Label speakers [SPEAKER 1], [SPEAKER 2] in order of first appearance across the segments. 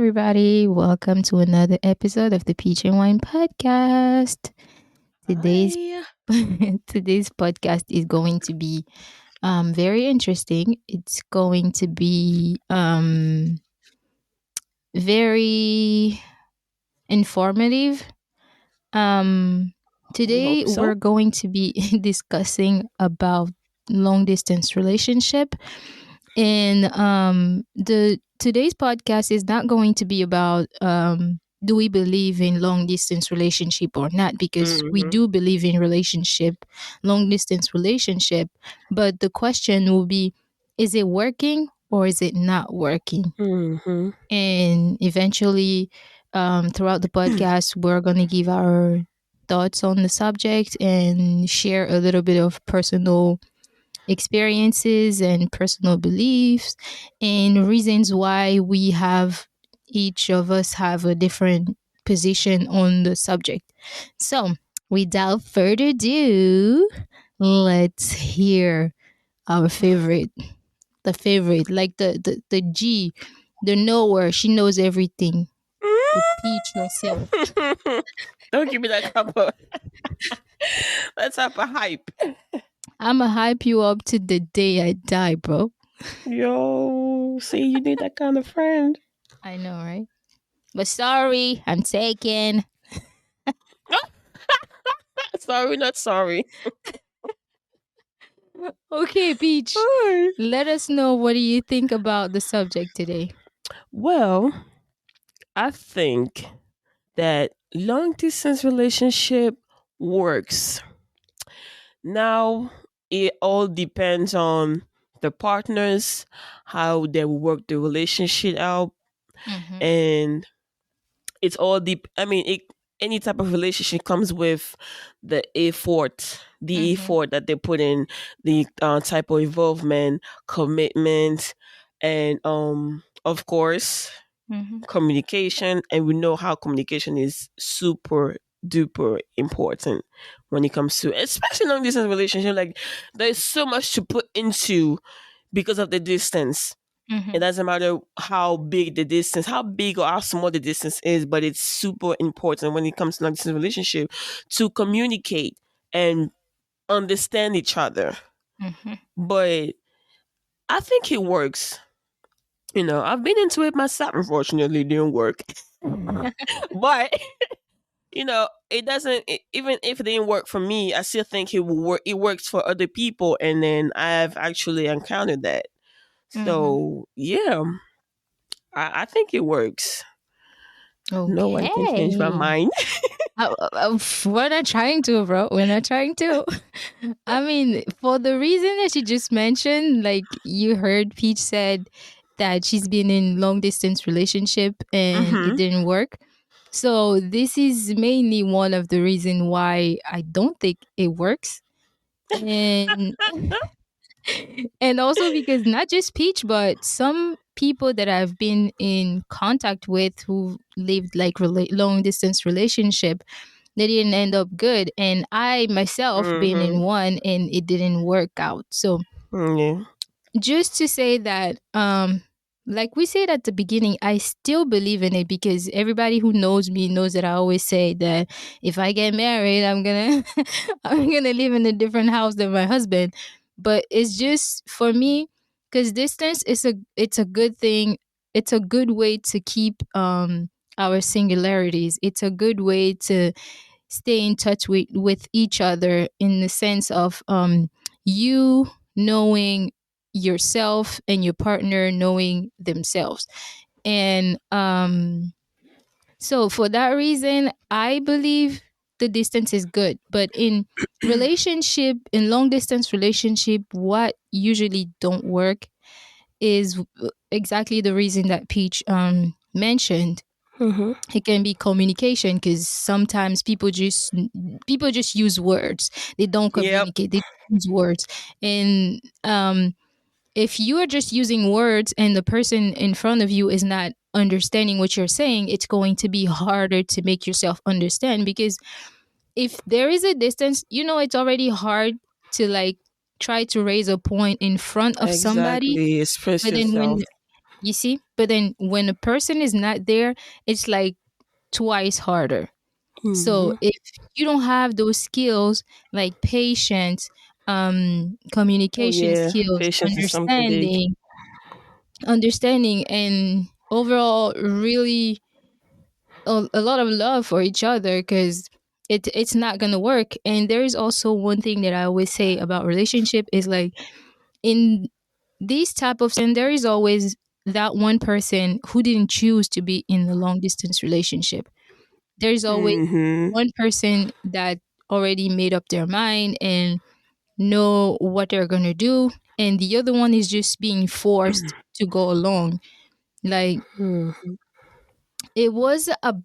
[SPEAKER 1] everybody. Welcome to another episode of the Peach and Wine podcast. Today's
[SPEAKER 2] Hi.
[SPEAKER 1] today's podcast is going to be very interesting. It's going to be very informative. Um,
[SPEAKER 2] We
[SPEAKER 1] Today
[SPEAKER 2] hope
[SPEAKER 1] we're
[SPEAKER 2] so.
[SPEAKER 1] going to be discussing about long distance relationship. And the today's podcast is not going to be about do we believe in long distance relationship or not, because we
[SPEAKER 2] Mhm.
[SPEAKER 1] do believe in long distance relationship, but the question will be, is it working or is it not working?
[SPEAKER 2] Mhm.
[SPEAKER 1] And eventually, throughout the podcast, we're going to give our thoughts on the subject and share a little bit of personal experiences and personal beliefs and reasons why we have each of us have a different position on the subject. So, without further ado, let's hear our favorite, the favorite, like the G, the knower. She knows everything. The Peach herself.
[SPEAKER 2] Don't give me that type of that type of hype.
[SPEAKER 1] I'ma hype you up to the day I die, bro.
[SPEAKER 2] Yo, see, you need that kind of friend.
[SPEAKER 1] I know, right? But sorry, I'm taken.
[SPEAKER 2] Sorry, not sorry.
[SPEAKER 1] Okay, Peach.
[SPEAKER 2] Hi.
[SPEAKER 1] Let us know, what do you think about the subject today?
[SPEAKER 2] Well, I think that long distance relationship works. Now, it all depends on the partners, how they work the relationship out,
[SPEAKER 1] Mm-hmm.
[SPEAKER 2] and it's all deep. I mean, any type of relationship comes with the
[SPEAKER 1] Mm-hmm.
[SPEAKER 2] effort that they put in, the type of involvement, commitment, and of course,
[SPEAKER 1] Mm-hmm.
[SPEAKER 2] communication. And we know how communication is super duper important when it comes to, especially long distance relationship. Like, there's so much to put into because of the distance. It
[SPEAKER 1] Mm-hmm.
[SPEAKER 2] doesn't matter how big the distance, how big or how small the distance is, but it's super important when it comes to long distance relationship to communicate and understand each other.
[SPEAKER 1] Mm-hmm.
[SPEAKER 2] But I think it works. I've been into it myself. Unfortunately, it didn't work. But it doesn't. Even if it didn't work for me, I still think it will work. It works for other people, and then I've actually encountered that.
[SPEAKER 1] Mm-hmm.
[SPEAKER 2] So yeah, I think it works. No one can change my
[SPEAKER 1] Okay.
[SPEAKER 2] mind.
[SPEAKER 1] We're not trying to, bro. We're not trying to. I mean, for the reason that you just mentioned, like you heard Peach said that she's been in long distance relationship and it
[SPEAKER 2] Mm-hmm.
[SPEAKER 1] didn't work. So this is mainly one of the reason why I don't think it works. And and also because not just Peach, but some people that I've been in contact with who lived like long distance relationship, they didn't end up good. And I myself been in
[SPEAKER 2] Mm-hmm.
[SPEAKER 1] one and it didn't work out. So
[SPEAKER 2] Yeah.
[SPEAKER 1] just to say that, like we said at the beginning, I still believe in it because everybody who knows me knows that I always say that if I get married, I'm gonna I'm gonna live in a different house than my husband. But it's just for me, because distance is a good thing. It's a good way to keep our singularities. It's a good way to stay in touch with each other, in the sense of you knowing yourself and your partner knowing themselves. And so for that reason, I believe the distance is good. But in long distance relationship, what usually don't work is exactly the reason that Peach mentioned.
[SPEAKER 2] Mm-hmm.
[SPEAKER 1] It can be communication, because sometimes people just use words. They don't
[SPEAKER 2] Yep.
[SPEAKER 1] communicate. They use words. And if you are just using words and the person in front of you is not understanding what you're saying, it's going to be harder to make yourself understand. Because if there is a distance, it's already hard to like try to raise a point in front of somebody.
[SPEAKER 2] Exactly. Express
[SPEAKER 1] But then when
[SPEAKER 2] yourself.
[SPEAKER 1] You see? But then when a person is not there, it's like twice harder. So
[SPEAKER 2] Mhm.
[SPEAKER 1] if you don't have those skills like patience,
[SPEAKER 2] Oh
[SPEAKER 1] communication
[SPEAKER 2] yeah,
[SPEAKER 1] skills,
[SPEAKER 2] patience is something big.
[SPEAKER 1] understanding, and overall, really a lot of love for each other, because it's not gonna work. And there is also one thing that I always say about relationship is like, in these type of there is always that one person who didn't choose to be in the long distance relationship. There's always
[SPEAKER 2] Mhm.
[SPEAKER 1] one person that already made up their mind and know what they're gonna do, and the other one is just being forced to go along. Like,
[SPEAKER 2] Mhm.
[SPEAKER 1] it was a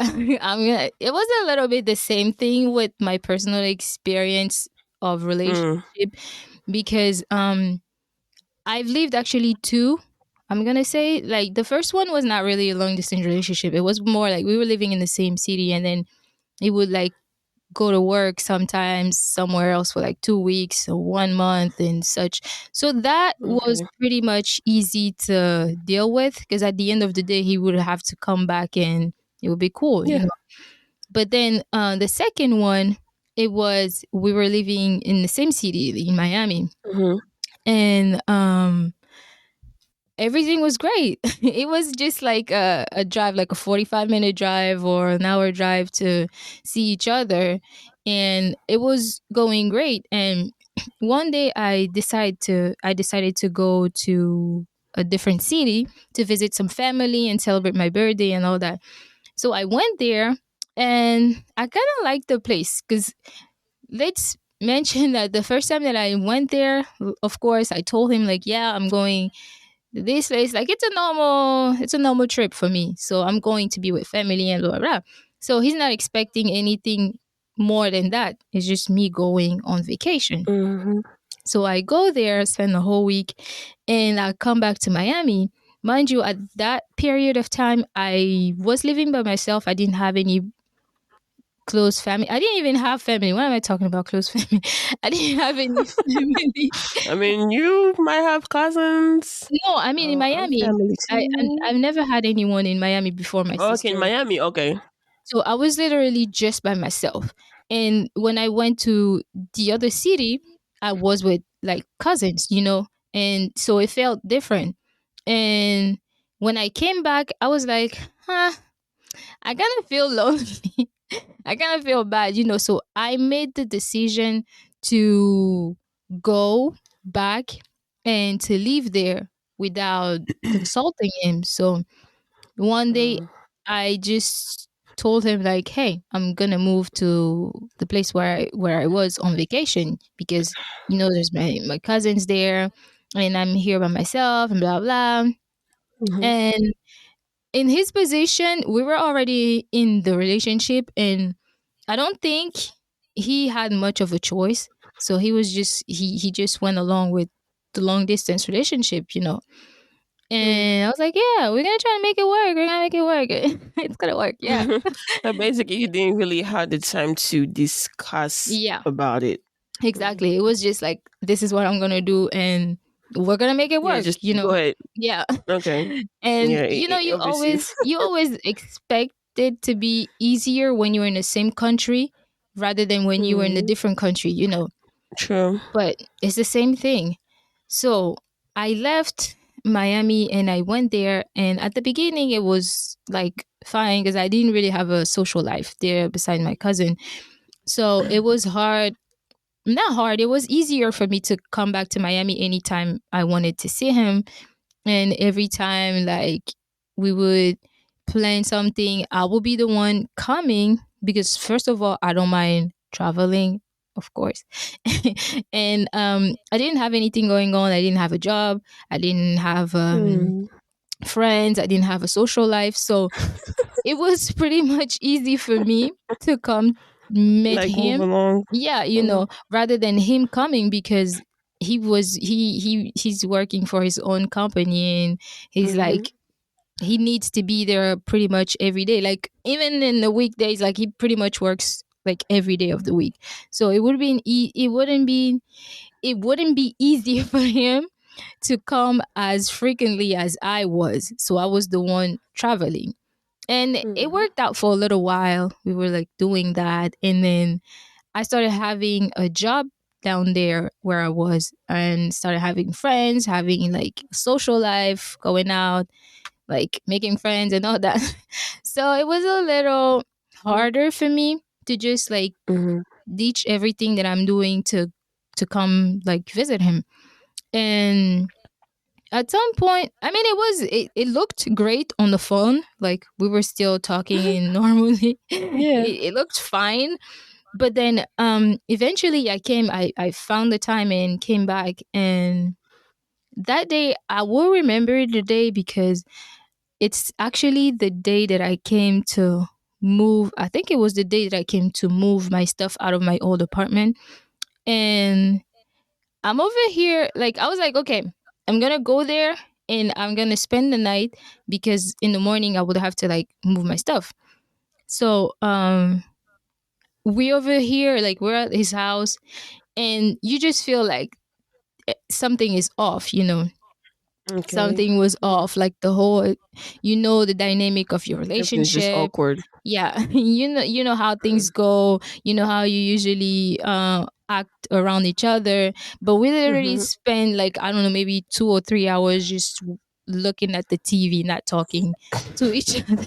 [SPEAKER 1] it was a little bit the same thing with my personal experience of
[SPEAKER 2] Mm.
[SPEAKER 1] relationship, because I've lived actually two. I'm gonna say, like, the first one was not really a long distance relationship. It was more like we were living in the same city, and then he would like go to work sometimes somewhere else for like 2 weeks or 1 month and such. So that was
[SPEAKER 2] Okay.
[SPEAKER 1] pretty much easy to deal with, because at the end of the day, he would have to come back and it would be cool, you
[SPEAKER 2] Yeah.
[SPEAKER 1] know. But then the second one, it was we were living in the same city in Miami,
[SPEAKER 2] Mhm.
[SPEAKER 1] and everything was great. It was just like a drive, like a 45-minute drive or an hour drive to see each other. And it was going great. And one day I decided to go to a different city to visit some family and celebrate my birthday and all that. So I went there, and I kind of liked the place, because let's mention that the first time that I went there, of course, I told him like, yeah, I'm going this place, like, it's a normal trip for me, so I'm going to be with family and blah blah blah. So he's not expecting anything more than that. It's just me going on vacation.
[SPEAKER 2] Mhm.
[SPEAKER 1] So I go there, spend the whole week, and I come back to Miami. Mind you, at that period of time, I was living by myself. I didn't have any close family. I didn't even have family. What am I talking about? Close family. I didn't have any family.
[SPEAKER 2] I mean, you might have cousins.
[SPEAKER 1] No, I mean in
[SPEAKER 2] I'm
[SPEAKER 1] Miami.
[SPEAKER 2] family
[SPEAKER 1] I've
[SPEAKER 2] too.
[SPEAKER 1] never had anyone in Miami before my
[SPEAKER 2] Okay, in
[SPEAKER 1] sister.
[SPEAKER 2] Miami. Okay.
[SPEAKER 1] So I was literally just by myself. And when I went to the other city, I was with like cousins, you know, and so it felt different. And when I came back, I was like, huh, I kind of feel lonely. I kind of feel bad, you know. So I made the decision to go back and to leave there without consulting him. So one day
[SPEAKER 2] Mm.
[SPEAKER 1] I just told him like, "Hey, I'm gonna move to the place where I was on vacation, because you know there's my cousins there, and I'm here by myself and blah blah."
[SPEAKER 2] Mhm.
[SPEAKER 1] And in his position, we were already in the relationship, and I don't think he had much of a choice. So he just went along with the long distance relationship, you know.
[SPEAKER 2] Mm.
[SPEAKER 1] And I was like, yeah, we're gonna try to make it work. We're gonna make it work. It's gonna work. Yeah.
[SPEAKER 2] So basically, you didn't really have the time to discuss
[SPEAKER 1] Yeah,
[SPEAKER 2] about it. Mm.
[SPEAKER 1] exactly. It was just like, this is what I'm gonna do, and we're gonna make it
[SPEAKER 2] Yeah,
[SPEAKER 1] work,
[SPEAKER 2] just
[SPEAKER 1] you
[SPEAKER 2] go
[SPEAKER 1] know.
[SPEAKER 2] ahead.
[SPEAKER 1] Yeah.
[SPEAKER 2] Okay.
[SPEAKER 1] And
[SPEAKER 2] Yeah,
[SPEAKER 1] you know,
[SPEAKER 2] obviously.
[SPEAKER 1] you always expect it to be easier when you're in the same country rather than when you were in a
[SPEAKER 2] Mm.
[SPEAKER 1] different country, you know.
[SPEAKER 2] True.
[SPEAKER 1] But it's the same thing. So I left Miami and I went there. And at the beginning, it was like fine, because I didn't really have a social life there beside my cousin. So it was hard. Not hard. It was easier for me to come back to Miami anytime I wanted to see him. And every time, like, we would plan something, I will be the one coming, because first of all, I don't mind traveling, of course. And I didn't have anything going on. I didn't have a job. I didn't have
[SPEAKER 2] Mm.
[SPEAKER 1] friends. I didn't have a social life. So it was pretty much easy for me to come meet
[SPEAKER 2] Like move
[SPEAKER 1] him.
[SPEAKER 2] along.
[SPEAKER 1] Yeah, you
[SPEAKER 2] Mm.
[SPEAKER 1] know, rather than him coming, because he's working for his own company, and he's
[SPEAKER 2] Mm-hmm.
[SPEAKER 1] like, he needs to be there pretty much every day. Like, even in the weekdays, like, he pretty much works like every day of the week. So it wouldn't be easy for him to come as frequently as I was. So I was the one traveling. And it
[SPEAKER 2] Mhm.
[SPEAKER 1] worked out for a little while. We were like doing that. And then I started having a job down there where I was and started having friends, having like social life, going out, like making friends and all that. So it was a little harder for me to just like
[SPEAKER 2] Mhm.
[SPEAKER 1] ditch everything that I'm doing to come like visit him. And at some point, I mean, it looked great on the phone. Like we were still talking normally.
[SPEAKER 2] Yeah.
[SPEAKER 1] It looked fine. But then eventually I found the time and came back. And that day, I will remember the day because it's actually the day that I came to move. I think it was the day that I came to move my stuff out of my old apartment. And I'm over here, like, I was like, okay, I'm gonna go there and I'm gonna spend the night because in the morning I would have to like move my stuff. So, we over here, like, we're at his house and you just feel like something is off,
[SPEAKER 2] Okay.
[SPEAKER 1] something was
[SPEAKER 2] Mm.
[SPEAKER 1] off, like the whole, the dynamic of your
[SPEAKER 2] Everything's just
[SPEAKER 1] relationship.
[SPEAKER 2] awkward.
[SPEAKER 1] Yeah, you know how things go, you know how you usually act around each other, but we literally
[SPEAKER 2] Mhm.
[SPEAKER 1] spend like, I don't know, maybe 2 or 3 hours just looking at the TV, not talking to each other.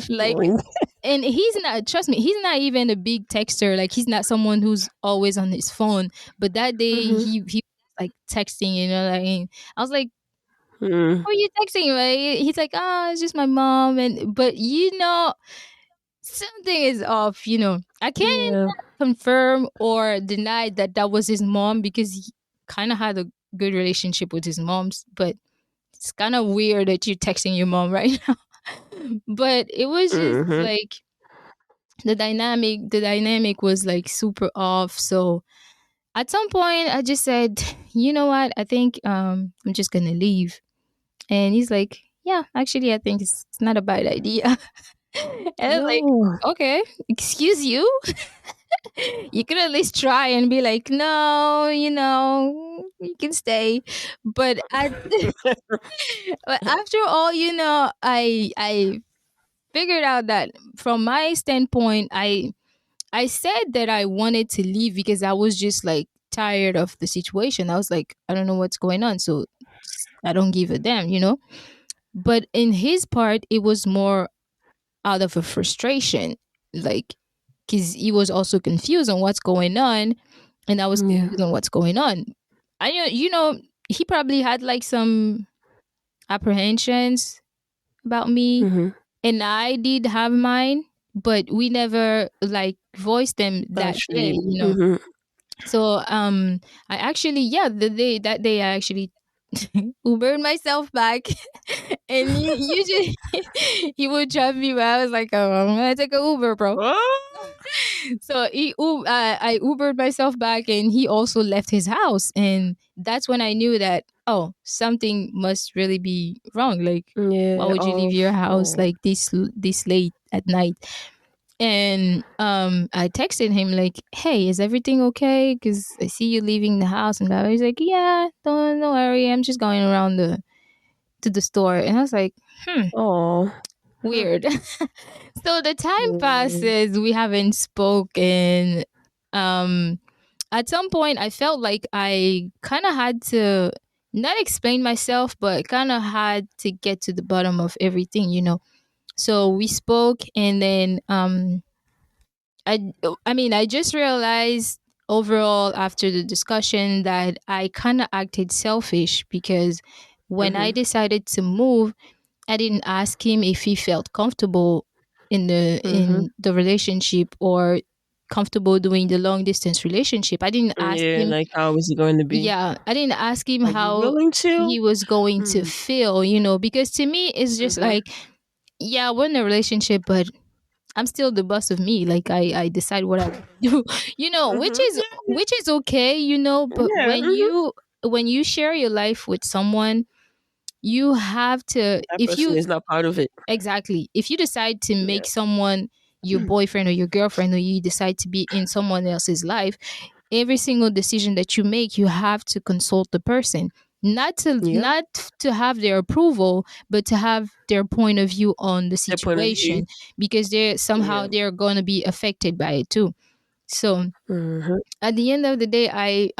[SPEAKER 1] Like,
[SPEAKER 2] Boring.
[SPEAKER 1] and he's not, trust me, he's not even a big texter. Like, he's not someone who's always on his phone. But that day
[SPEAKER 2] Mhm.
[SPEAKER 1] he was like texting, like, I was like,
[SPEAKER 2] Mm.
[SPEAKER 1] who are you texting? Right? He's like, oh, it's just my mom. And but something is off. I can't
[SPEAKER 2] Yeah.
[SPEAKER 1] confirm or deny that that was his mom because he kind of had a good relationship with his moms. But it's kind of weird that you're texting your mom right now. But it was just
[SPEAKER 2] Mhm.
[SPEAKER 1] like the dynamic was like super off. So at some point I just said, you know what, I think I'm just gonna leave. And he's like, yeah, actually I think it's not a bad idea. And I was like,
[SPEAKER 2] No.
[SPEAKER 1] okay, excuse you. You could at least try and be like, no, you can stay. But but after all, I figured out that from my standpoint, I said that I wanted to leave because I was just like tired of the situation. I was like, I don't know what's going on, so I don't give a damn. But in his part, it was more out of a frustration, like, because he was also confused on what's going on, and I was
[SPEAKER 2] Yeah.
[SPEAKER 1] confused on what's going on. I know, he probably had like some apprehensions about me,
[SPEAKER 2] Mhm.
[SPEAKER 1] and I did have mine, but we never like voiced them that
[SPEAKER 2] Actually.
[SPEAKER 1] day.
[SPEAKER 2] Mhm.
[SPEAKER 1] So I actually, yeah, that day I actually Ubered myself back. And usually he would drive me back. I was like, oh, I'm gonna take a Uber, bro.
[SPEAKER 2] Oh.
[SPEAKER 1] So I Ubered myself back, and he also left his house, and that's when I knew that, oh, something must really be wrong. Like, why
[SPEAKER 2] Yeah.
[SPEAKER 1] would you leave your
[SPEAKER 2] Off.
[SPEAKER 1] house
[SPEAKER 2] Oh.
[SPEAKER 1] like this late at night? And I texted him like, hey, is everything okay? Because I see you leaving the house. And he's like, yeah, don't worry, I'm just going around the to the store. And I was like,
[SPEAKER 2] Oh.
[SPEAKER 1] weird. So the time
[SPEAKER 2] Mm.
[SPEAKER 1] passes, we haven't spoken. Um, at some point, I felt like I kind of had to not explain myself, but kind of had to get to the bottom of everything. So we spoke, and then I just realized overall after the discussion that I kind of acted selfish because when I
[SPEAKER 2] Mhm.
[SPEAKER 1] decided to move, I didn't ask him if he felt comfortable in the
[SPEAKER 2] Mhm.
[SPEAKER 1] in the relationship or comfortable doing the long distance relationship. I didn't ask
[SPEAKER 2] Yeah.
[SPEAKER 1] him.
[SPEAKER 2] Like, how is it going to be?
[SPEAKER 1] Yeah, I didn't ask him
[SPEAKER 2] Are you
[SPEAKER 1] how
[SPEAKER 2] willing to?
[SPEAKER 1] he was going to
[SPEAKER 2] Mm.
[SPEAKER 1] feel, because to me it's just
[SPEAKER 2] Mhm.
[SPEAKER 1] like, yeah, we're in a relationship, but I'm still the boss of me. Like, I decide what I do, which
[SPEAKER 2] Mhm.
[SPEAKER 1] is
[SPEAKER 2] Yeah.
[SPEAKER 1] which is okay. But
[SPEAKER 2] Yeah. Mhm.
[SPEAKER 1] when you share your life with someone, you have to,
[SPEAKER 2] That
[SPEAKER 1] if
[SPEAKER 2] person
[SPEAKER 1] you
[SPEAKER 2] is not part of it.
[SPEAKER 1] exactly, if you decide to
[SPEAKER 2] Yeah.
[SPEAKER 1] make someone your boyfriend or your girlfriend, or you decide to be in someone else's life, every single decision that you make, you have to consult the person.
[SPEAKER 2] Yeah.
[SPEAKER 1] not to have their approval, but to have their point of view on the
[SPEAKER 2] Their point of view.
[SPEAKER 1] situation, because they're somehow
[SPEAKER 2] Yeah.
[SPEAKER 1] they're going to be affected by it too. So
[SPEAKER 2] Mhm.
[SPEAKER 1] at the end of the day, I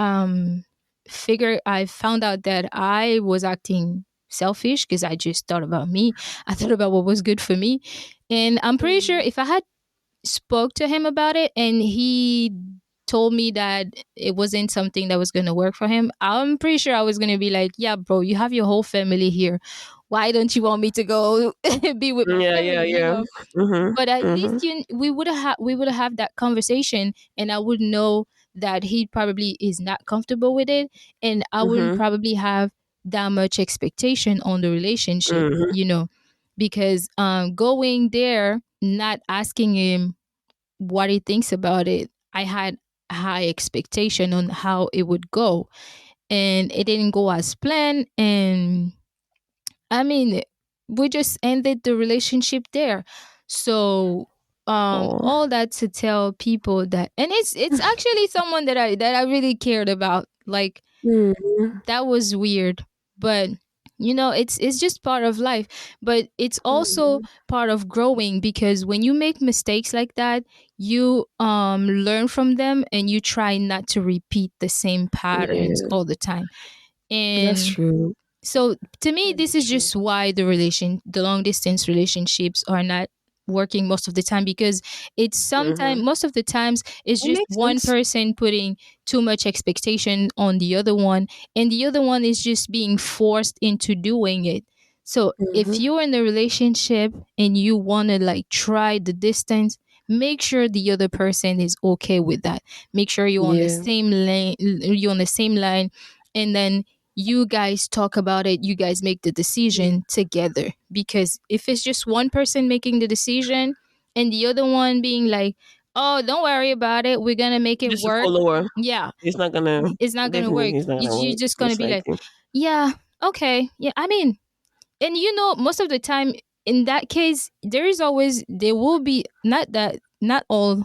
[SPEAKER 1] found out that I was acting selfish because I just thought about me. I thought about what was good for me. And I'm pretty sure
[SPEAKER 2] Mhm.
[SPEAKER 1] if I had spoke to him about it and he told me that it wasn't something that was going to work for him, I'm pretty sure I was going to be like, yeah, bro, you have your whole family here. Why don't you want me to go be with my
[SPEAKER 2] Yeah,
[SPEAKER 1] family,
[SPEAKER 2] yeah,
[SPEAKER 1] you
[SPEAKER 2] yeah.
[SPEAKER 1] know?
[SPEAKER 2] Mhm.
[SPEAKER 1] But at least
[SPEAKER 2] Mhm.
[SPEAKER 1] we would have that conversation, and I would know that he probably is not comfortable with it, and I wouldn't
[SPEAKER 2] Mhm.
[SPEAKER 1] probably have that much expectation on the relationship,
[SPEAKER 2] Mhm.
[SPEAKER 1] you know, because going there not asking him what he thinks about it, I had high expectation on how it would go, and it didn't go as planned. And I mean, we just ended the relationship there. So
[SPEAKER 2] Oh.
[SPEAKER 1] all that to tell people that, and it's actually someone that I really cared about. Like,
[SPEAKER 2] Mhm.
[SPEAKER 1] that was weird, but it's just part of life, but it's also
[SPEAKER 2] Mhm.
[SPEAKER 1] part of growing, because when you make mistakes like that, you learn from them and you try not to repeat the same patterns
[SPEAKER 2] Yeah,
[SPEAKER 1] all the time.
[SPEAKER 2] that's
[SPEAKER 1] And
[SPEAKER 2] true.
[SPEAKER 1] so to me,
[SPEAKER 2] Very
[SPEAKER 1] this is
[SPEAKER 2] true.
[SPEAKER 1] just why the long distance relationships are not working most of the time, because it's sometimes
[SPEAKER 2] Mhm.
[SPEAKER 1] most of the times it's
[SPEAKER 2] That
[SPEAKER 1] just
[SPEAKER 2] makes
[SPEAKER 1] one
[SPEAKER 2] sense.
[SPEAKER 1] person putting too much expectation on the other one, and the other one is just being forced into doing it. So if
[SPEAKER 2] Mhm.
[SPEAKER 1] you're in a relationship and you want to like try the distance, make sure the other person is okay with that. Make sure
[SPEAKER 2] Yeah.
[SPEAKER 1] you're on the same line, and then you guys talk about it, you guys make the
[SPEAKER 2] Mm.
[SPEAKER 1] decision together. Because if it's just one person making the decision and the other one being like, oh, don't worry about it, we're gonna make it
[SPEAKER 2] Just a
[SPEAKER 1] work,
[SPEAKER 2] follower.
[SPEAKER 1] yeah,
[SPEAKER 2] It's not gonna.
[SPEAKER 1] it's not gonna work.
[SPEAKER 2] Definitely, it's not gonna
[SPEAKER 1] You're
[SPEAKER 2] work.
[SPEAKER 1] just gonna
[SPEAKER 2] Most
[SPEAKER 1] be like,
[SPEAKER 2] likely.
[SPEAKER 1] yeah, okay, yeah, I mean, and most of the time in that case, there will be, not all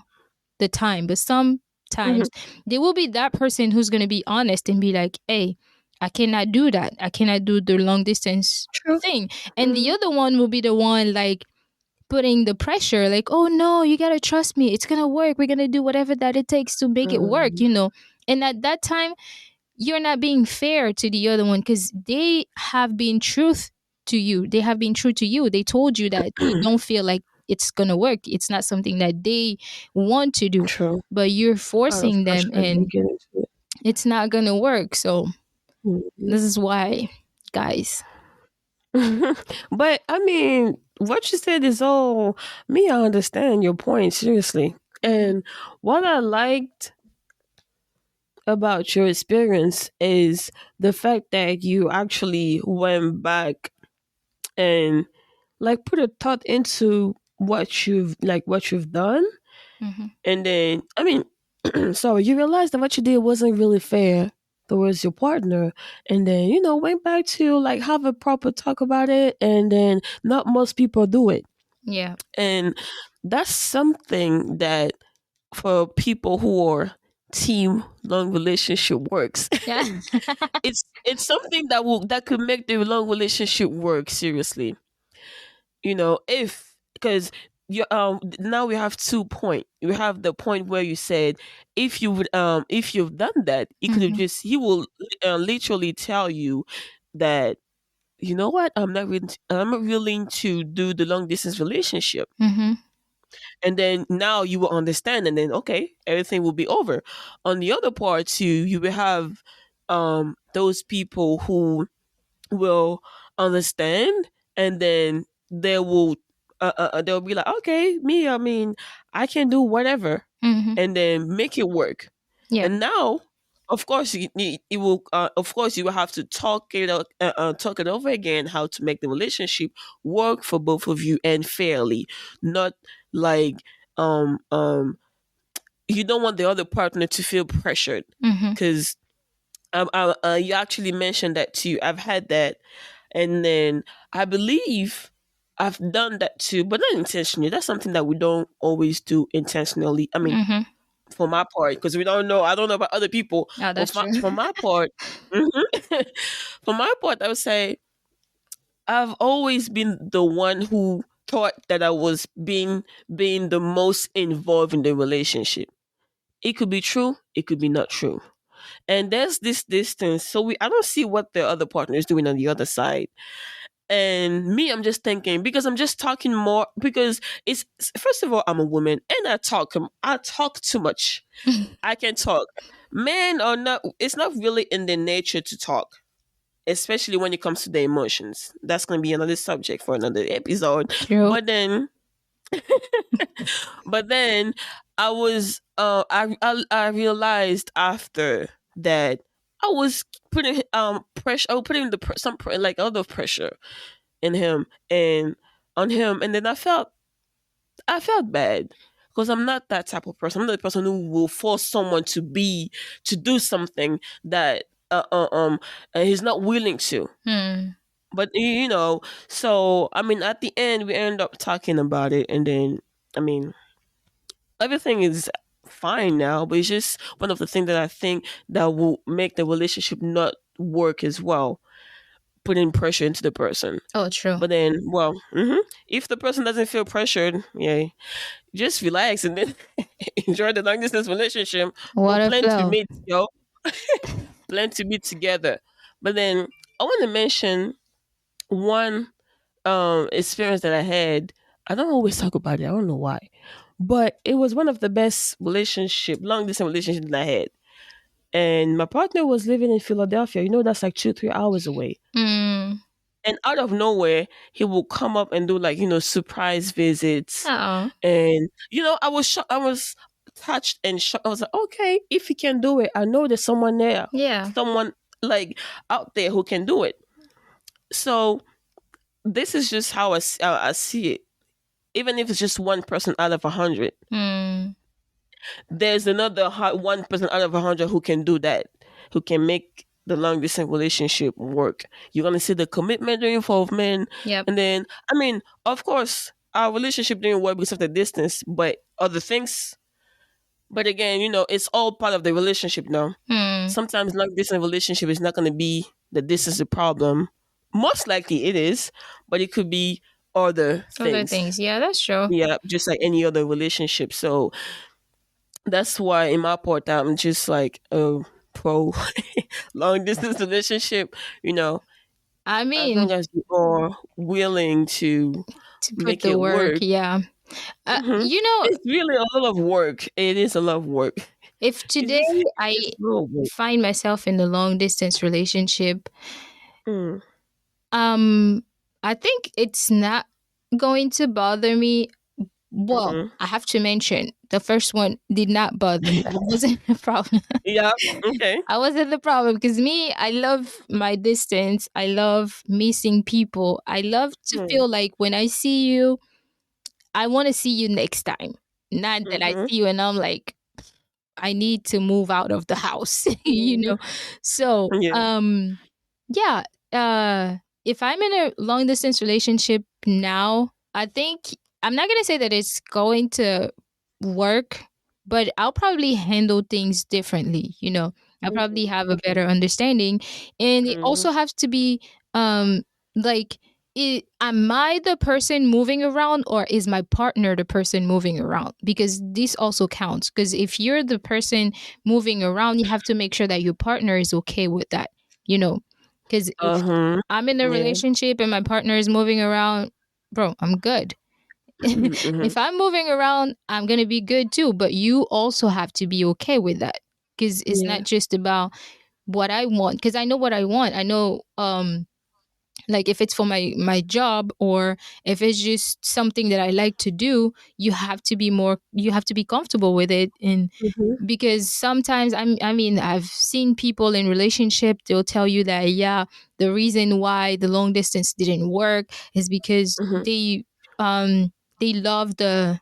[SPEAKER 1] the time, but
[SPEAKER 2] Mhm.
[SPEAKER 1] sometimes there will be that person who's going to be honest and be like, hey, I cannot do that. I cannot do the long distance
[SPEAKER 2] True.
[SPEAKER 1] thing. And the
[SPEAKER 2] Mhm.
[SPEAKER 1] other one will be the one like putting the pressure, like, oh no, you got to trust me. It's going to work. We're going to do whatever that it takes to make it work,
[SPEAKER 2] Mhm.
[SPEAKER 1] And at that time, you're not being fair to the other one, because they have been truth to you. They have been true to you. They told you that they don't feel like it's gonna work. It's not something that they want to do,
[SPEAKER 2] True.
[SPEAKER 1] but you're
[SPEAKER 2] Out of
[SPEAKER 1] forcing them,
[SPEAKER 2] pressure, they
[SPEAKER 1] and
[SPEAKER 2] get into it.
[SPEAKER 1] it's not gonna work. So
[SPEAKER 2] Mhm.
[SPEAKER 1] this is why, guys.
[SPEAKER 2] But I mean, what you said is all me. I understand your point seriously,
[SPEAKER 1] Hmm.
[SPEAKER 2] and what I liked about your experience is the fact that you actually went back and like put a thought into what you've done,
[SPEAKER 1] Hmm.
[SPEAKER 2] and then I mean, so you realized that what you did wasn't really fair towards your partner, and then went back to like have a proper talk about it, and then not most people do it,
[SPEAKER 1] Yeah.
[SPEAKER 2] and that's something that for people who are team long relationship works.
[SPEAKER 1] Yeah.
[SPEAKER 2] It's something that could make the long relationship work seriously. If because you now we have 2 point. You have the point where you said if you've done that,
[SPEAKER 1] Hmm.
[SPEAKER 2] he will literally tell you that you know what, I'm not willing to do the long distance relationship,
[SPEAKER 1] Hmm.
[SPEAKER 2] and then now you will understand, and then okay, everything will be over. On the other part too, you will have those people who will understand, and then they'll be like, okay, me, I mean, I can do whatever,
[SPEAKER 1] Hmm.
[SPEAKER 2] and then make it work.
[SPEAKER 1] Yeah.
[SPEAKER 2] And now, of course, it will of course you will have to talk it over again, how to make the relationship work for both of you and fairly, not like um um you don't want the other partner to feel pressured,
[SPEAKER 1] Hmm.
[SPEAKER 2] because you actually mentioned that too. I've had that, and then I believe I've done that too, but not intentionally. That's something that we don't always do intentionally. I mean,
[SPEAKER 1] Hmm.
[SPEAKER 2] for my part, because we don't know. I don't know about other people,
[SPEAKER 1] Oh,
[SPEAKER 2] but
[SPEAKER 1] that's true.
[SPEAKER 2] for my part, mhm, for my part, I would say I've always been the one who thought that I was being the most involved in the relationship. It could be true, it could be not true. And there's this distance, so we I don't see what the other partner is doing on the other side. And me, I'm just thinking, because I'm just talking more, because it's, first of all, I'm a woman and I talk too much. I can talk. Men are not, it's not really in their nature to talk, especially when it comes to their emotions. That's going to be another subject for another episode.
[SPEAKER 1] True.
[SPEAKER 2] But then, but then I realized after that I was putting pressure, I was putting like a lot of pressure in him and on him, and then I felt bad, because I'm not that type of person. I'm not the person who will force someone to do something that he's not willing to.
[SPEAKER 1] Hmm.
[SPEAKER 2] But so I mean, at the end, we end up talking about it, and then I mean, everything is fine now. But it's just one of the things that I think that will make the relationship not work as well, putting pressure into the person.
[SPEAKER 1] Oh, true.
[SPEAKER 2] But then, well, if the person doesn't feel pressured, yeah, just relax and then enjoy the long distance relationship, or
[SPEAKER 1] What a
[SPEAKER 2] plan to
[SPEAKER 1] flow.
[SPEAKER 2] meet, plan to be together. But then I want to mention one experience that I had. I don't always talk about it. I don't know why, but it was one of the best long distance relationship that I had. And my partner was living in Philadelphia. That's like 2-3 hours away.
[SPEAKER 1] Mm.
[SPEAKER 2] And out of nowhere, he will come up and do, like, surprise visits.
[SPEAKER 1] Oh,
[SPEAKER 2] And I was shocked. I was touched and shocked. I was like, okay, if he can do it, I know there's someone there,
[SPEAKER 1] yeah.
[SPEAKER 2] someone like out there who can do it. So this is just how I see it. Even if it's just one person out of 100,
[SPEAKER 1] Hmm.
[SPEAKER 2] there's another one person out of 100 who can do that, who can make the long distance relationship work. You're gonna see the commitment, the involvement,
[SPEAKER 1] Yep.
[SPEAKER 2] and then I mean, of course, our relationship didn't work because of the distance, but other things. But again, it's all part of the relationship now.
[SPEAKER 1] Hmm.
[SPEAKER 2] Sometimes long distance relationship is not gonna be that this is a problem. Most likely it is, but it could be other
[SPEAKER 1] Other
[SPEAKER 2] things.
[SPEAKER 1] things. Yeah, that's true.
[SPEAKER 2] Yeah, just like any other relationship. So that's why in my part I'm just like a pro long distance relationship,
[SPEAKER 1] I
[SPEAKER 2] as
[SPEAKER 1] mean,
[SPEAKER 2] long as you are willing to
[SPEAKER 1] to put
[SPEAKER 2] make
[SPEAKER 1] the
[SPEAKER 2] it
[SPEAKER 1] work.
[SPEAKER 2] work.
[SPEAKER 1] Yeah.
[SPEAKER 2] hmm
[SPEAKER 1] You know,
[SPEAKER 2] It's really a lot of work. It is a lot of work.
[SPEAKER 1] if
[SPEAKER 2] It's
[SPEAKER 1] today
[SPEAKER 2] just
[SPEAKER 1] I
[SPEAKER 2] it's a lot of work.
[SPEAKER 1] find myself in a long distance relationship,
[SPEAKER 2] Mm,
[SPEAKER 1] um, I think it's not going to bother me. Well,
[SPEAKER 2] hmm
[SPEAKER 1] I have to mention the first one did not bother me. I wasn't a problem.
[SPEAKER 2] Yeah. Okay.
[SPEAKER 1] I wasn't the problem because me, I love my distance. I love missing people. I love to
[SPEAKER 2] Mm-hmm.
[SPEAKER 1] feel like when I see you, I want to see you next time. Not that I see you and I'm like, I need to move out of the house, you
[SPEAKER 2] hmm
[SPEAKER 1] know. So,
[SPEAKER 2] Yeah.
[SPEAKER 1] yeah, if I'm in a long distance relationship now, I think I'm not gonna say that it's going to work, but I'll probably handle things differently. I'll probably have a
[SPEAKER 2] Okay.
[SPEAKER 1] better understanding, and it
[SPEAKER 2] hmm
[SPEAKER 1] also has to be like. Am I the person moving around or is my partner the person moving around? Because this also counts. Because if you're the person moving around, you have to make sure that your partner is okay with that, you know? Because if
[SPEAKER 2] Uh-huh.
[SPEAKER 1] I'm in a
[SPEAKER 2] Yeah.
[SPEAKER 1] relationship and my partner is moving around, bro, I'm good.
[SPEAKER 2] hmm
[SPEAKER 1] If I'm moving around, I'm going to be good too. But you also have to be okay with that. Because it's
[SPEAKER 2] Yeah.
[SPEAKER 1] not just about what I want. Because I know what I want. I know, like if it's for my job or if it's just something that I like to do, you have to be comfortable with it. And
[SPEAKER 2] hmm
[SPEAKER 1] because sometimes I mean I've seen people in relationship, they'll tell you that yeah, the reason why the long distance didn't work is because
[SPEAKER 2] hmm
[SPEAKER 1] they love the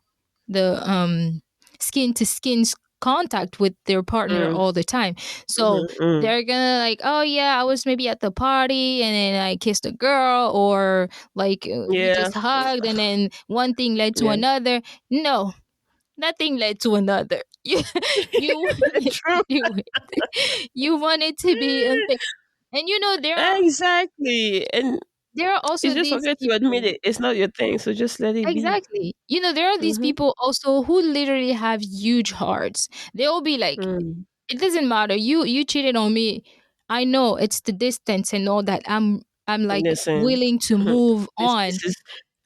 [SPEAKER 1] skin to skin contact with their partner
[SPEAKER 2] hmm
[SPEAKER 1] all the time. So
[SPEAKER 2] hmm
[SPEAKER 1] they're gonna like, oh yeah, I was maybe at the party and then I kissed a girl, or like we
[SPEAKER 2] Yeah.
[SPEAKER 1] just hugged and then one thing led to
[SPEAKER 2] Yeah.
[SPEAKER 1] another. No, Nothing led to another. You wanted to
[SPEAKER 2] True.
[SPEAKER 1] do it. You wanted to be unfaithful. And
[SPEAKER 2] Exactly. And
[SPEAKER 1] there are
[SPEAKER 2] it's
[SPEAKER 1] also
[SPEAKER 2] just
[SPEAKER 1] these
[SPEAKER 2] okay to admit
[SPEAKER 1] people.
[SPEAKER 2] it. It's not your thing, so just let it be.
[SPEAKER 1] Exactly. There are these
[SPEAKER 2] Mhm.
[SPEAKER 1] people also who literally have huge hearts. They'll be like,
[SPEAKER 2] Mm.
[SPEAKER 1] it doesn't matter. You cheated on me. I know it's the distance and all that. I'm like
[SPEAKER 2] Listen,
[SPEAKER 1] willing to
[SPEAKER 2] mhm,
[SPEAKER 1] move
[SPEAKER 2] this
[SPEAKER 1] on.
[SPEAKER 2] is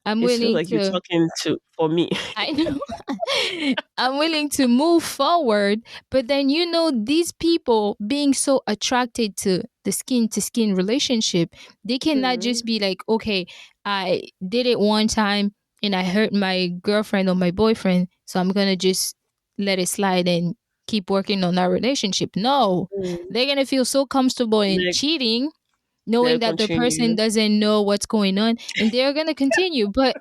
[SPEAKER 1] I'm
[SPEAKER 2] it feels
[SPEAKER 1] willing
[SPEAKER 2] like you're
[SPEAKER 1] to
[SPEAKER 2] talking to for me.
[SPEAKER 1] I know. I'm willing to move forward, but then these people being so attracted to skin relationship, they cannot just
[SPEAKER 2] Mhm.
[SPEAKER 1] be like, okay, I did it one time and I hurt my girlfriend or my boyfriend, so I'm gonna just let it slide and keep working on our relationship. No,
[SPEAKER 2] Mm.
[SPEAKER 1] they're gonna feel so comfortable in
[SPEAKER 2] Let
[SPEAKER 1] cheating
[SPEAKER 2] let
[SPEAKER 1] knowing
[SPEAKER 2] it
[SPEAKER 1] that the person
[SPEAKER 2] continue.
[SPEAKER 1] doesn't know what's going on and they're going to continue, but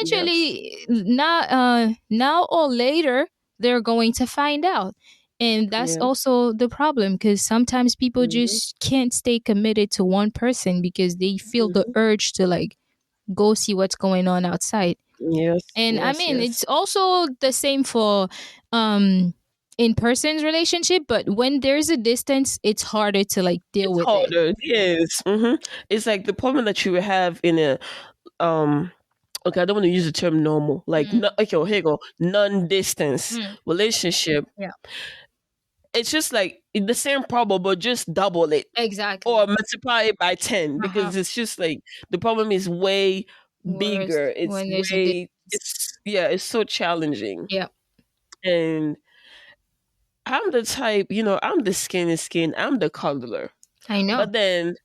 [SPEAKER 2] Yes.
[SPEAKER 1] eventually not now or later they're going to find out. And that's
[SPEAKER 2] Yes.
[SPEAKER 1] also the problem, because sometimes people
[SPEAKER 2] Mhm.
[SPEAKER 1] just can't stay committed to one person because they feel the
[SPEAKER 2] Mhm.
[SPEAKER 1] urge to like go see what's going on outside.
[SPEAKER 2] Yes.
[SPEAKER 1] And I
[SPEAKER 2] Yes.
[SPEAKER 1] mean,
[SPEAKER 2] Yes.
[SPEAKER 1] it's also the same for um in person's relationship, but when there's a distance, it's harder to like deal
[SPEAKER 2] It's
[SPEAKER 1] with it.
[SPEAKER 2] harder. Yes. It's like the problem that you would have in a um. Okay, I don't want to use the term normal. Like, no,
[SPEAKER 1] Mm,
[SPEAKER 2] okay, well, here you go. Non-distance
[SPEAKER 1] mm,
[SPEAKER 2] relationship.
[SPEAKER 1] yeah,
[SPEAKER 2] It's just like the same problem, but just double it or
[SPEAKER 1] exactly.
[SPEAKER 2] multiply it by 10
[SPEAKER 1] Uh-huh.
[SPEAKER 2] because it's just like the problem is way
[SPEAKER 1] Worse
[SPEAKER 2] bigger. It's
[SPEAKER 1] when there's a
[SPEAKER 2] way,
[SPEAKER 1] distance.
[SPEAKER 2] yeah, it's so challenging.
[SPEAKER 1] Yeah,
[SPEAKER 2] And I'm the type, I'm the skinny skin, I'm the cuddler.
[SPEAKER 1] I know.
[SPEAKER 2] But then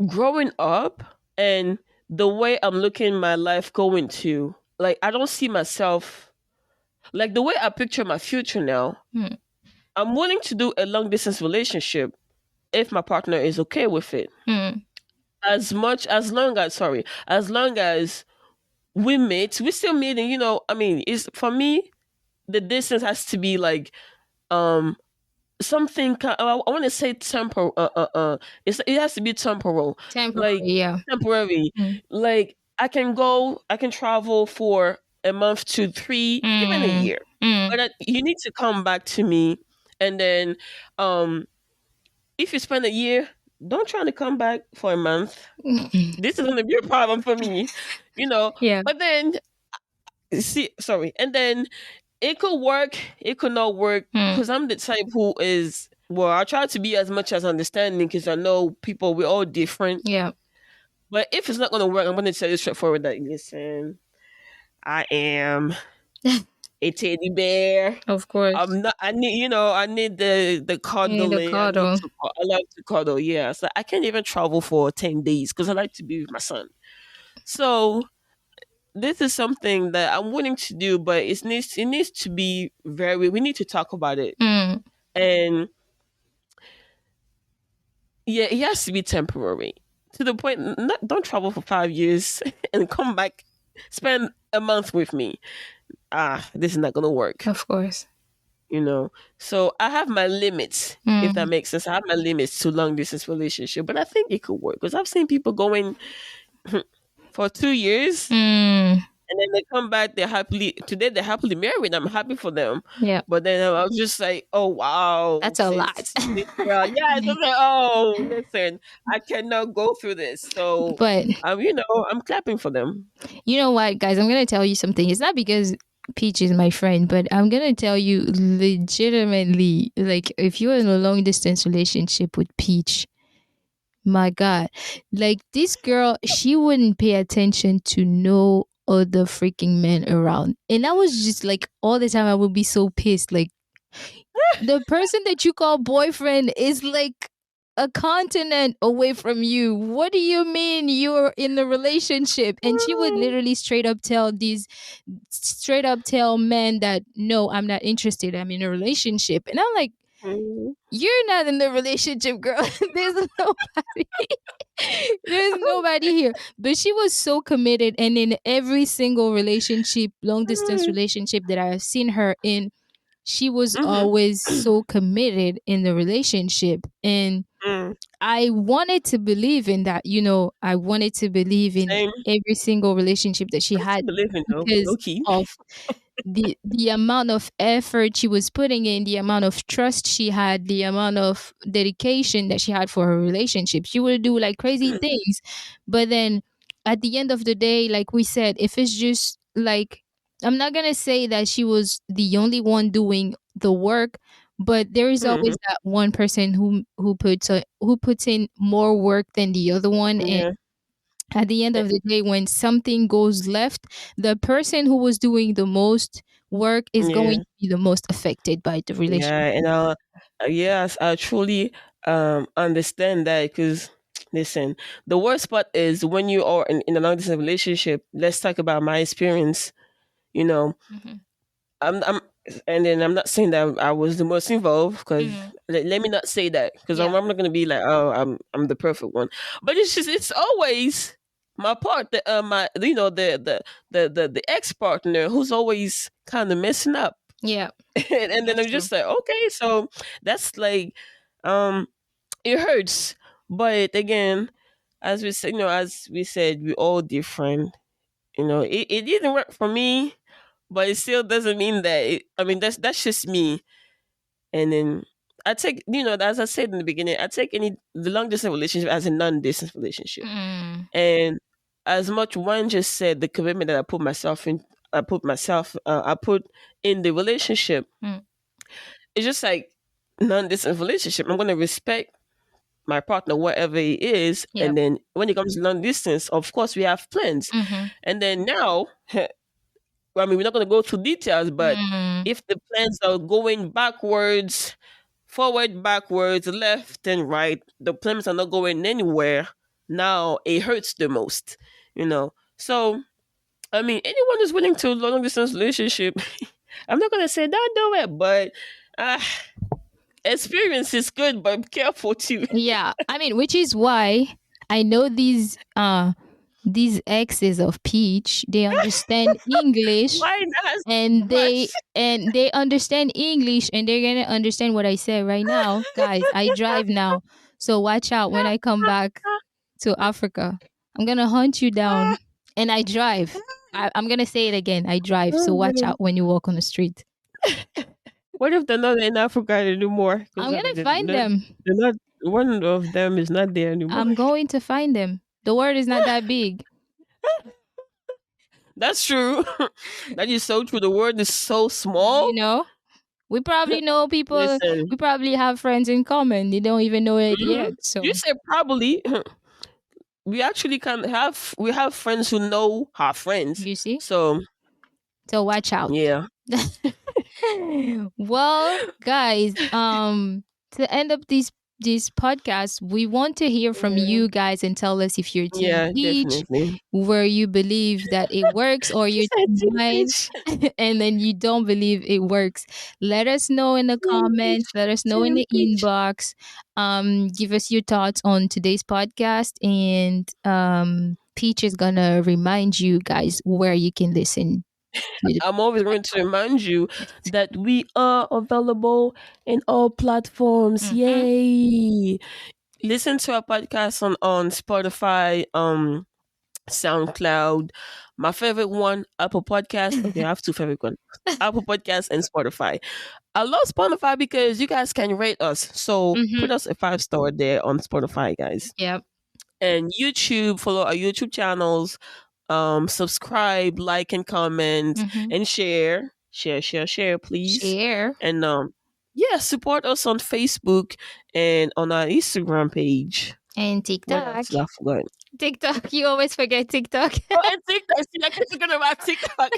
[SPEAKER 2] growing up and the way I'm looking my life going to, like, I don't see myself, like, the way I picture my future now,
[SPEAKER 1] Mm,
[SPEAKER 2] I'm willing to do a long distance relationship if my partner is okay with it.
[SPEAKER 1] mm,
[SPEAKER 2] As long as we meet, we still meeting, I mean, it's for me, the distance has to be like um something I want to say temporal it has to be temporal,
[SPEAKER 1] temporary,
[SPEAKER 2] like
[SPEAKER 1] yeah.
[SPEAKER 2] temporary.
[SPEAKER 1] Mm,
[SPEAKER 2] Like I can travel for a month to 3, even a
[SPEAKER 1] mm,
[SPEAKER 2] year,
[SPEAKER 1] mm.
[SPEAKER 2] but you need to come back to me. And then um if you spend a year, don't try to come back for a month. This is going to be a problem for me, you know.
[SPEAKER 1] Yeah.
[SPEAKER 2] But then, see, sorry, and then it could work, it could not work,
[SPEAKER 1] Mm,
[SPEAKER 2] because I'm the type who is. Well, I try to be as much as understanding because I know people we're all different.
[SPEAKER 1] yeah.
[SPEAKER 2] But if it's not going to work, I'm going to tell you straightforward that listen, I am a teddy bear.
[SPEAKER 1] Of course.
[SPEAKER 2] I'm not. I need the
[SPEAKER 1] You need a
[SPEAKER 2] cuddling.
[SPEAKER 1] cuddle.
[SPEAKER 2] I love to cuddle. Yeah, so I can't even travel for 10 days because I like to be with my son. So this is something that I'm willing to do, but it needs to be very. We need to talk about it,
[SPEAKER 1] Mm,
[SPEAKER 2] and yeah, it has to be temporary to the point. Not, don't travel for 5 years and come back, spend a month with me. This is not gonna work.
[SPEAKER 1] of course.
[SPEAKER 2] So I have my limits, if that
[SPEAKER 1] Mm,
[SPEAKER 2] makes sense. I have my limits to long distance relationship, but I think it could work because I've seen people going for 2 years
[SPEAKER 1] mm,
[SPEAKER 2] and then they come back. They're happily married. I'm happy for them.
[SPEAKER 1] yeah.
[SPEAKER 2] But then I was just like, oh wow,
[SPEAKER 1] That's a lot.
[SPEAKER 2] sis girl, yeah. It's just like, oh, listen, I cannot go through this. So,
[SPEAKER 1] But
[SPEAKER 2] I'm clapping for them.
[SPEAKER 1] you know what, guys? I'm going to tell you something. It's not because Peach is my friend, but I'm going to tell you legitimately, like, if you're in a long distance relationship with Peach, my God, like this girl, she wouldn't pay attention to no other freaking men around. And I was just like, all the time, I would be so pissed. Like, the person that you call boyfriend is like a continent away from you. What do you mean you're in a relationship? And she would literally straight up tell men that, no, I'm not interested. I'm in a relationship. And I'm like,
[SPEAKER 2] Mhm.
[SPEAKER 1] you're not in the relationship, girl. There's nobody. There's nobody here. But she was so committed. And in every single relationship, long distance relationship that I've seen her in, she was
[SPEAKER 2] Mhm.
[SPEAKER 1] always so committed in the relationship. And
[SPEAKER 2] Mm.
[SPEAKER 1] I wanted to believe in that, I wanted to believe in
[SPEAKER 2] Same.
[SPEAKER 1] every single relationship that she
[SPEAKER 2] I
[SPEAKER 1] had
[SPEAKER 2] still believe in though,
[SPEAKER 1] because
[SPEAKER 2] low key.
[SPEAKER 1] of the amount of effort she was putting in, the amount of trust she had, the amount of dedication that she had for her relationship. She would do like crazy things. But then at the end of the day, like we said, if it's just like, I'm not gonna say that she was the only one doing the work, but there is
[SPEAKER 2] Mhm.
[SPEAKER 1] always that one person who puts in more work than the other one. And
[SPEAKER 2] Yeah.
[SPEAKER 1] at the end
[SPEAKER 2] Eh,
[SPEAKER 1] of the day, when something goes left, the person who was doing the most work is going
[SPEAKER 2] yeah.
[SPEAKER 1] to be the most affected by the
[SPEAKER 2] Yeah,
[SPEAKER 1] relationship.
[SPEAKER 2] and yes, I truly understand that because listen, the worst part is when you are in a long distance relationship. Let's talk about my experience. You know,
[SPEAKER 1] Mhm.
[SPEAKER 2] I'm, and then I'm not saying that I was the most involved because
[SPEAKER 1] Mhm.
[SPEAKER 2] let me not say that because
[SPEAKER 1] Yeah.
[SPEAKER 2] I'm not gonna be like, oh, I'm the perfect one, but it's always my part that my the ex partner who's always kind of messing up.
[SPEAKER 1] Yeah.
[SPEAKER 2] And then
[SPEAKER 1] That's
[SPEAKER 2] I'm
[SPEAKER 1] true.
[SPEAKER 2] just like, okay, so that's like, um, it hurts, but again, as we said, we're all different. It didn't work for me, but it still doesn't mean that. I mean, that's just me. And then I take, as I said in the beginning, I take any the long distance relationship as a non distance relationship,
[SPEAKER 1] Mm.
[SPEAKER 2] and as much one just said, the commitment that I put in the relationship.
[SPEAKER 1] Mm.
[SPEAKER 2] It's just like non-distance relationship. I'm gonna respect my partner, whatever he is,
[SPEAKER 1] Yep.
[SPEAKER 2] and then when it comes to long distance, of course we have plans.
[SPEAKER 1] Mhm.
[SPEAKER 2] And then now, I mean, we're not gonna go through details, but
[SPEAKER 1] Mm.
[SPEAKER 2] if the plans are going backwards, forward, backwards, left and right, the plans are not going anywhere. Now it hurts the most, So I mean, anyone who's willing to long distance relationship, I'm not gonna say don't do it, but. Uh, Experience is good, but be careful too.
[SPEAKER 1] Yeah. I mean, which is why I know these exes of Peach, they understand English,
[SPEAKER 2] Why not so
[SPEAKER 1] and they
[SPEAKER 2] much?
[SPEAKER 1] and they understand English, and they're gonna understand what I say right now. Guys, I drive now. So watch out when I come back to Africa. I'm gonna hunt you down. And I drive. I'm gonna say it again. I drive. So
[SPEAKER 2] Oh
[SPEAKER 1] watch
[SPEAKER 2] man.
[SPEAKER 1] out when you walk on the street.
[SPEAKER 2] What if they're not in Africa anymore? Because
[SPEAKER 1] I'm gonna find them.
[SPEAKER 2] they're not. One of them is not there anymore.
[SPEAKER 1] I'm going to find them. The world is not that big.
[SPEAKER 2] That's true. That is so true. The world is so
[SPEAKER 1] You
[SPEAKER 2] small.
[SPEAKER 1] know? We probably know people,
[SPEAKER 2] Listen,
[SPEAKER 1] we probably have friends in common. They don't even know it
[SPEAKER 2] mhm.
[SPEAKER 1] yet. So
[SPEAKER 2] You said probably. We actually can have we have friends who know our friends.
[SPEAKER 1] you see?
[SPEAKER 2] So
[SPEAKER 1] So watch out.
[SPEAKER 2] yeah,
[SPEAKER 1] Well, guys, to end up this podcast, we want to hear from
[SPEAKER 2] yeah,
[SPEAKER 1] you guys and tell us if you're team
[SPEAKER 2] yeah,
[SPEAKER 1] Peach,
[SPEAKER 2] definitely.
[SPEAKER 1] where you believe that it works, or
[SPEAKER 2] She
[SPEAKER 1] you're
[SPEAKER 2] said
[SPEAKER 1] team
[SPEAKER 2] team
[SPEAKER 1] Wine,
[SPEAKER 2] peach,
[SPEAKER 1] and then you don't believe it works. Let us know in the
[SPEAKER 2] team
[SPEAKER 1] comments.
[SPEAKER 2] peach,
[SPEAKER 1] Let us know in
[SPEAKER 2] team
[SPEAKER 1] the
[SPEAKER 2] peach.
[SPEAKER 1] inbox. Give us your thoughts on today's podcast, and Peach is gonna remind you guys where you can listen to the
[SPEAKER 2] I'm always going to remind you
[SPEAKER 1] podcast.
[SPEAKER 2] that we are available in all platforms.
[SPEAKER 1] Mhm.
[SPEAKER 2] Yay! Listen to our podcast on Spotify, SoundCloud. My favorite one, Apple Podcast. Okay, I have two favorite ones. Apple Podcast and Spotify. I love Spotify because you guys can rate us. So
[SPEAKER 1] Mhm.
[SPEAKER 2] put us a 5-star there on Spotify, guys.
[SPEAKER 1] Yep.
[SPEAKER 2] And YouTube, follow our YouTube channels, subscribe, like and comment
[SPEAKER 1] Mhm.
[SPEAKER 2] and share please.
[SPEAKER 1] Share.
[SPEAKER 2] And yeah, support us on Facebook and on our Instagram page.
[SPEAKER 1] And
[SPEAKER 2] What
[SPEAKER 1] TikTok.
[SPEAKER 2] else did I forget?
[SPEAKER 1] TikTok. You always forget TikTok.
[SPEAKER 2] Oh, and TikTok. See, I keep forgetting about TikTok.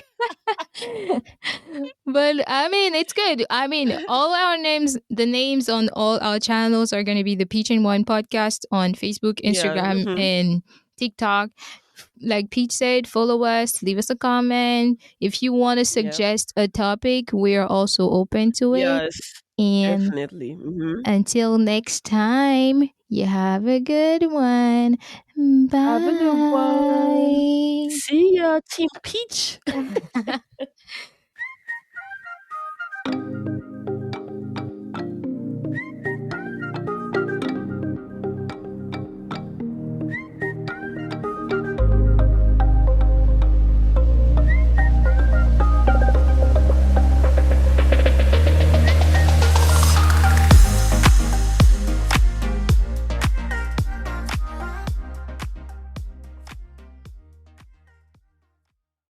[SPEAKER 1] But I mean, it's good. I mean, all our names, the names on all our channels are going to be the Peach and Wine podcast on Facebook,
[SPEAKER 2] Yeah.
[SPEAKER 1] Instagram, and TikTok. Like Peach said, follow us, leave us a comment. If you want to
[SPEAKER 2] Yeah.
[SPEAKER 1] suggest a topic, we are also open to it.
[SPEAKER 2] Yes.
[SPEAKER 1] And
[SPEAKER 2] Definitely.
[SPEAKER 1] until next time, you have a good one.
[SPEAKER 2] Have a good one.
[SPEAKER 1] Bye.
[SPEAKER 2] See ya, Team Peach.